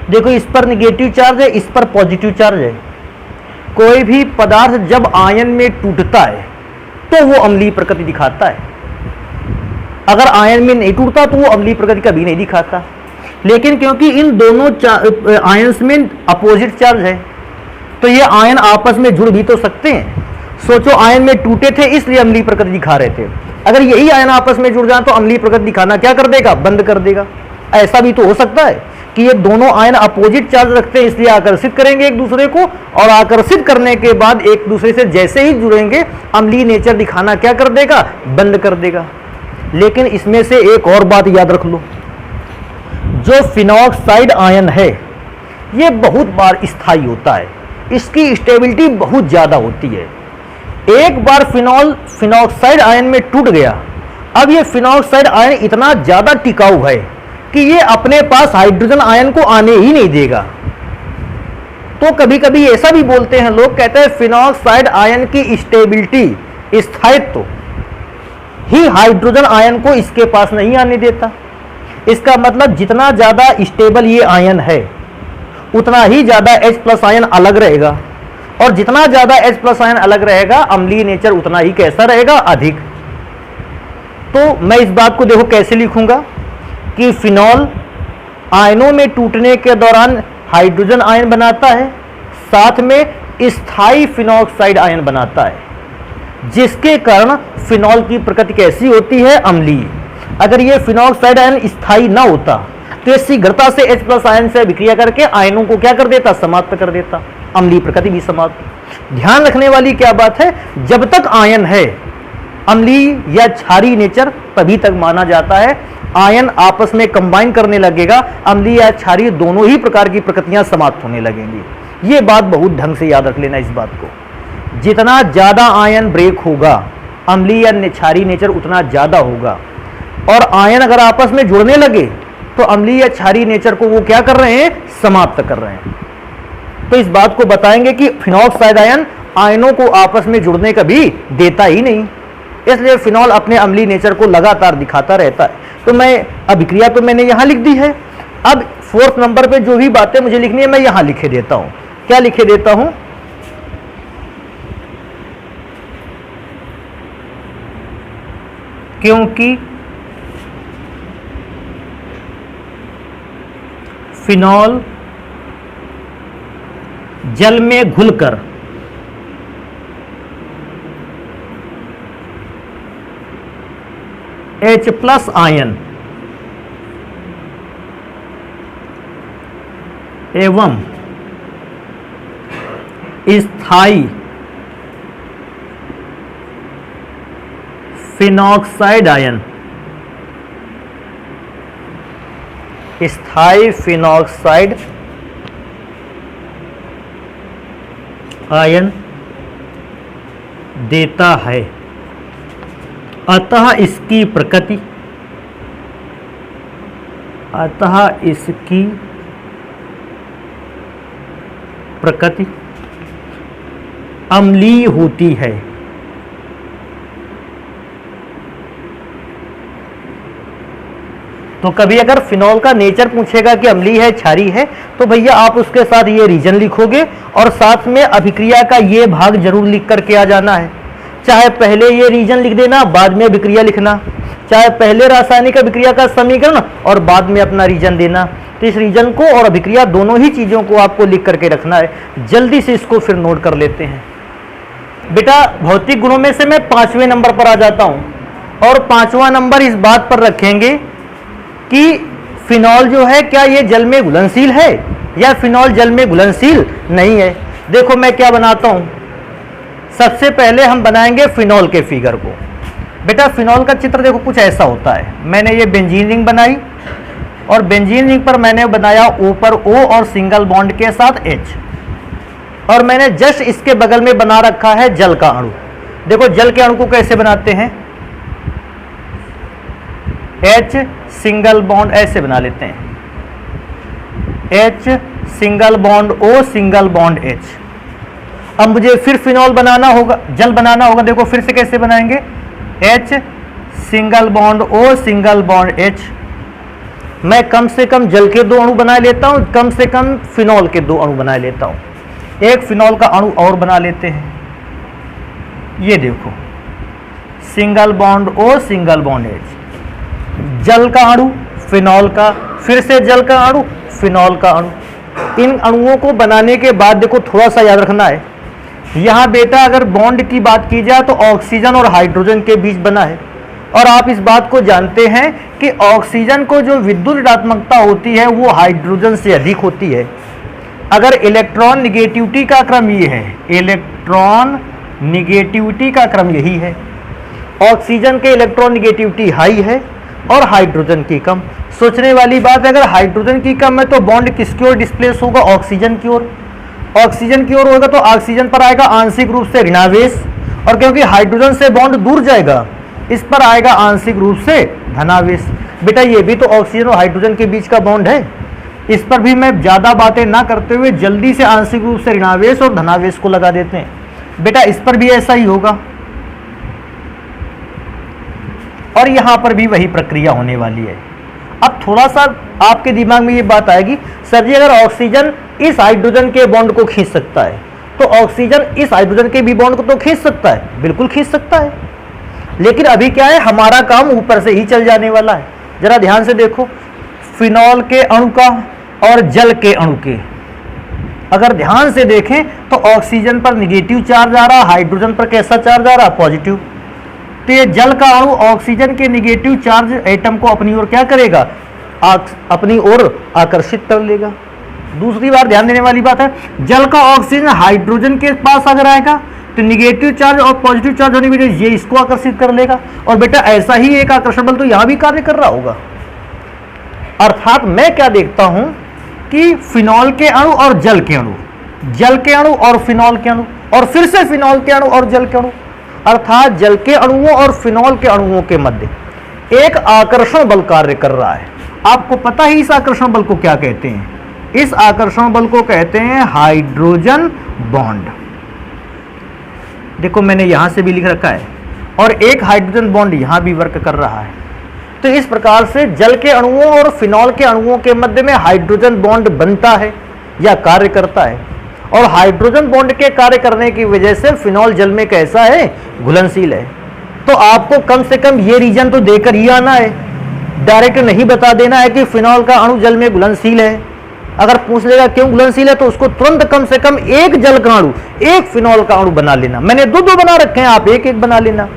[SPEAKER 1] देखो इस पर निगेटिव चार्ज है, इस पर पॉजिटिव चार्ज है। कोई भी पदार्थ जब आयन में टूटता है तो वो अम्लीय प्रकृति दिखाता है। अगर आयन में नहीं टूटता तो वो अम्लीय प्रकृति कभी नहीं दिखाता। लेकिन क्योंकि इन दोनों आयंस में अपोजिट चार्ज है तो ये आयन आपस में जुड़ भी तो सकते हैं। सोचो आयन में टूटे थे इसलिए अम्लीय प्रकृति दिखा रहे थे, अगर यही आयन आपस में जुड़ जाए तो अम्लीय प्रकृति दिखाना क्या कर देगा? बंद कर देगा। ऐसा भी तो हो सकता है कि ये दोनों आयन अपोजिट चार्ज रखते हैं इसलिए आकर्षित करेंगे एक दूसरे को, और आकर्षित करने के बाद एक दूसरे से जैसे ही जुड़ेंगे अम्लीय नेचर दिखाना क्या कर देगा? बंद कर देगा। लेकिन इसमें से एक और बात याद रख लो, जो फिनॉक्साइड आयन है ये बहुत बार स्थायी होता है, इसकी स्टेबिलिटी बहुत ज्यादा होती है। एक बार फिनॉक्साइड आयन में टूट गया, अब ये फिनॉक्साइड आयन इतना ज्यादा टिकाऊ है कि ये अपने पास हाइड्रोजन आयन को आने ही नहीं देगा। तो कभी कभी ऐसा भी बोलते हैं लोग, कहते हैं फिनॉक्साइड आयन की स्टेबिलिटी, स्थायित्व ही हाइड्रोजन आयन को इसके पास नहीं आने देता। इसका मतलब जितना ज्यादा स्टेबल ये आयन है उतना ही ज्यादा H+ आयन अलग रहेगा, और जितना ज्यादा H+ आयन अलग रहेगा अम्लीय नेचर उतना ही कैसा रहेगा? अधिक। तो मैं इस बात को देखो कैसे लिखूंगा कि फिनॉल आयनों में टूटने के दौरान हाइड्रोजन आयन बनाता है, साथ में स्थायी फिनॉक्साइड आयन बनाता है, जिसके कारण फिनॉल की प्रकृति कैसी होती है? अम्लीय। अगर ये फिनॉक्साइड आयन स्थायी ना होता तो ये शीघ्रता से H+ आयन से अभिक्रिया करके आयनों को क्या कर देता? समाप्त कर देता, अम्लीय प्रकृति भी समाप्त। ध्यान रखने वाली क्या बात है, जब तक आयन है अम्लीय या क्षारीय नेचर तभी तक माना जाता है। आयन आपस में कंबाइन करने लगेगा, अम्लीय या क्षारीय दोनों ही प्रकार की प्रकृतियां समाप्त होने लगेंगी। ये बात बहुत ढंग से याद रख लेना इस बात को। जितना ज्यादा आयन ब्रेक होगा अम्लीय या क्षारीय नेचर उतना ज्यादा होगा, और आयन अगर आपस में जुड़ने लगे तो अम्लीय या क्षारीय नेचर को वो क्या कर रहे हैं? समाप्त कर रहे हैं। तो इस बात को बताएंगे कि फिनॉक्साइड आयन आयनों को आपस में जुड़ने कभी देता ही नहीं, इसलिए फिनॉल अपने अम्लीय नेचर को लगातार दिखाता रहता है। तो मैं अभिक्रिया तो मैंने यहां लिख दी है, अब 4th नंबर पे जो भी बातें मुझे लिखनी है मैं यहां लिखे देता हूं। क्या लिखे देता हूं? क्योंकि फिनॉल जल में घुलकर H+ आयन एवं स्थायी फिनॉक्साइड आयन, स्थायी फिनॉक्साइड आयन देता है, अतः इसकी प्रकृति अम्लीय होती है। तो कभी अगर फिनॉल का नेचर पूछेगा कि अम्लीय है क्षारीय है तो भैया आप उसके साथ ये रीजन लिखोगे और साथ में अभिक्रिया का ये भाग जरूर लिख करके आ जाना है। चाहे पहले ये रीजन लिख देना बाद में अभिक्रिया लिखना, चाहे पहले रासायनिक अभिक्रिया का समीकरण और बाद में अपना रीजन देना। तो इस रीजन को और अभिक्रिया दोनों ही चीजों को आपको लिख करके रखना है। जल्दी से इसको फिर नोट कर लेते हैं। बेटा भौतिक गुणों में से मैं 5वें नंबर पर आ जाता हूं और 5वां नंबर इस बात पर रखेंगे कि फिनॉल जो है क्या ये जल में घुलनशील है या फिनॉल जल में घुलनशील नहीं है। देखो मैं क्या बनाता हूं, सबसे पहले हम बनाएंगे फिनॉल के फिगर को। बेटा फिनॉल का चित्र देखो कुछ ऐसा होता है। मैंने ये बेंजीन रिंग बनाई और बेंजीन रिंग पर मैंने बनाया O पर O और सिंगल बॉन्ड के साथ H, और मैंने जस्ट इसके बगल में बना रखा है जल का अणु। देखो जल के अणु को कैसे बनाते हैं, H सिंगल बॉन्ड ऐसे बना लेते हैं, H single bond O single bond H। अब मुझे फिर फिनॉल बनाना होगा, जल बनाना होगा। देखो फिर से कैसे बनाएंगे, H single bond O single bond H। मैं कम से कम जल के 2 अणु बना लेता हूं, कम से कम फिनॉल के 2 अणु बना लेता हूं। एक फिनॉल का अणु और बना लेते हैं, ये देखो single bond O single bond H। जल का अणु फिनॉल का, फिर से जल का अणु फिनॉल का अणु। इन अणुओं को बनाने के बाद देखो थोड़ा सा याद रखना है, यहां बेटा अगर बॉन्ड की बात की जाए तो ऑक्सीजन और हाइड्रोजन के बीच बना है, और आप इस बात को जानते हैं कि ऑक्सीजन को जो विद्युत ऋणात्मकता होती है वो हाइड्रोजन से अधिक होती है। अगर इलेक्ट्रॉन निगेटिविटी का क्रम ये है, इलेक्ट्रॉन निगेटिविटी का क्रम यही है, ऑक्सीजन के इलेक्ट्रॉन निगेटिविटी हाई है और हाइड्रोजन की कम। सोचने वाली बात है, अगर हाइड्रोजन की कम है तो बॉन्ड किसकी ओर डिस्प्लेस होगा, ऑक्सीजन की ओर। ऑक्सीजन की ओर होगा तो ऑक्सीजन पर आएगा आंशिक रूप से ऋणावेश, और क्योंकि हाइड्रोजन से बॉन्ड दूर जाएगा इस पर आएगा आंशिक रूप से धनावेश। बेटा ये भी तो ऑक्सीजन और हाइड्रोजन के बीच का बॉन्ड है। इस पर भी मैं ज्यादा बातें ना करते हुए जल्दी से आंशिक रूप से ऋणावेश और धनावेश को लगा देते हैं। बेटा इस पर भी ऐसा ही होगा और यहां पर भी वही प्रक्रिया होने वाली है। अब थोड़ा सा आपके दिमाग में ये बात आएगी, सर जी अगर ऑक्सीजन इस हाइड्रोजन के बॉन्ड को खींच सकता है तो ऑक्सीजन इस हाइड्रोजन के भी बॉन्ड को तो खींच सकता है। बिल्कुल खींच सकता है, लेकिन अभी क्या है, हमारा काम ऊपर से ही चल जाने वाला है। जरा ध्यान से देखो, फिनॉल के अणु का और जल के अणु के अगर ध्यान से देखें तो ऑक्सीजन पर निगेटिव चार्ज आ रहा, हाइड्रोजन पर कैसा चार्ज आ रहा, पॉजिटिव। तो ये जल का अणु ऑक्सीजन के निगेटिव चार्ज एटम को अपनी ओर क्या करेगा, अपनी ओर आकर्षित कर लेगा। दूसरी बार ध्यान देने वाली बात है, जल का ऑक्सीजन हाइड्रोजन के पास अगर आएगा तो निगेटिव चार्ज और पॉजिटिव चार्ज होने की वजह से ये इसको आकर्षित कर लेगा, और बेटा ऐसा ही एक आकर्षण बल तो यहां भी कार्य कर रहा होगा। अर्थात मैं क्या देखता हूं कि फिनॉल के अणु और जल के अणु, जल के अणु और फिनॉल के अणु, और फिर से फिनॉल के अणु और जल के अणु, अर्थात जल के अणुओं और फिनॉल के अणुओं के मध्य एक आकर्षण बल कार्य कर रहा है। आपको पता ही इस आकर्षण बल को क्या कहते हैं, इस आकर्षण बल को कहते हैं हाइड्रोजन बॉन्ड। देखो मैंने यहां से भी लिख रखा है, और एक हाइड्रोजन बॉन्ड यहां भी वर्क कर रहा है। तो इस प्रकार से जल के अणुओं और फिनॉल के अणुओं के मध्य में हाइड्रोजन बॉन्ड बनता है या कार्य करता है, और हाइड्रोजन बॉन्ड के कार्य करने की वजह से फिनॉल जल में कैसा है, घुलनशील है। तो आपको कम से कम ये रीजन तो देकर ही आना है, डायरेक्ट नहीं बता देना है कि फिनॉल का अणु जल में घुलनशील है। अगर पूछ लेगा क्यों घुलनशील है तो उसको तुरंत कम से कम एक जल का अणु, एक फिनॉल का अणु बना लेना। मैंने दो दो बना रखे हैं, आप एक एक बना लेना,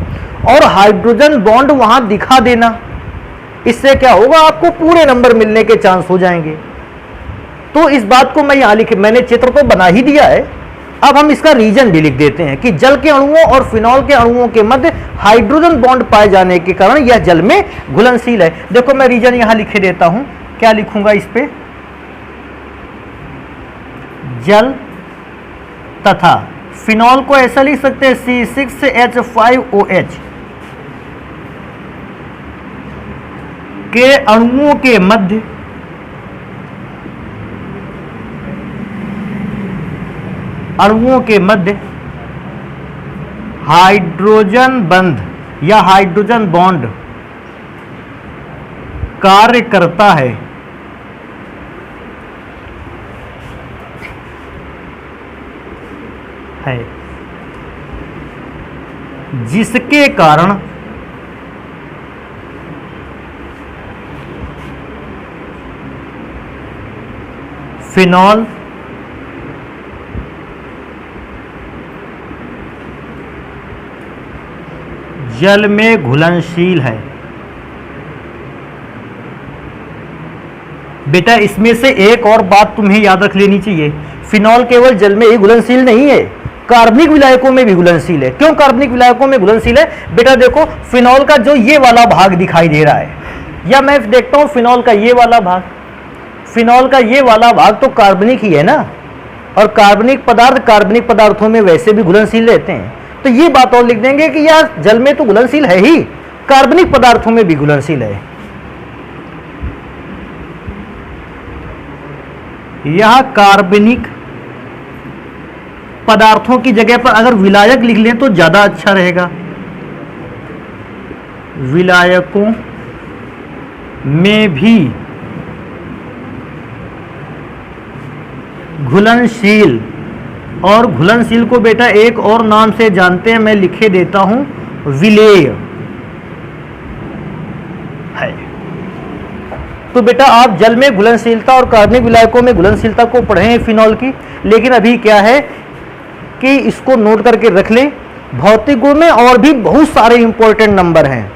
[SPEAKER 1] और हाइड्रोजन बॉन्ड वहां दिखा देना। इससे क्या होगा, आपको पूरे नंबर मिलने के चांस हो जाएंगे। तो इस बात को मैं यहां लिखे, मैंने चित्र तो बना ही दिया है, अब हम इसका रीजन भी लिख देते हैं कि जल के अणुओं और फिनॉल के अणुओं के मध्य हाइड्रोजन बॉन्ड पाए जाने के कारण यह जल में घुलनशील है। देखो मैं रीजन यहां लिखे देता हूं, क्या लिखूंगा इस पे, जल तथा फिनॉल को ऐसा लिख सकते हैं C6H5OH के अणुओं के मध्य हाइड्रोजन बंध या हाइड्रोजन बॉन्ड कार्य करता है। जिसके कारण फिनॉल जल में घुलनशील है। बेटा इसमें से एक और बात तुम्हें याद रख लेनी चाहिए, फिनॉल केवल जल में ही घुलनशील नहीं है, कार्बनिक विलायकों में भी घुलनशील है। क्यों कार्बनिक विलायकों में घुलनशील है? बेटा देखो फिनॉल का जो ये वाला भाग दिखाई दे रहा है, या मैं देखता हूं फिनॉल का ये वाला भाग, फिनॉल का ये वाला भाग तो कार्बनिक ही है ना, और कार्बनिक पदार्थ कार्बनिक पदार्थों में वैसे भी घुलनशील रहते हैं। तो ये बात और लिख देंगे कि यार जल में तो घुलनशील है ही, कार्बनिक पदार्थों में भी घुलनशील है। यह कार्बनिक पदार्थों की जगह पर अगर विलायक लिख लें तो ज्यादा अच्छा रहेगा। विलायकों में भी घुलनशील, और घुलनशील को बेटा एक और नाम से जानते हैं, मैं लिखे देता हूं, विलेय है। तो बेटा आप जल में घुलनशीलता और कार्बनिक विलायकों में घुलनशीलता को पढ़े हैं फिनॉल की, लेकिन अभी क्या है कि इसको नोट करके रख लें। भौतिक गुण में और भी बहुत सारे इंपॉर्टेंट नंबर हैं,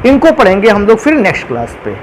[SPEAKER 1] इनको पढ़ेंगे हम लोग फिर नेक्स्ट क्लास पे।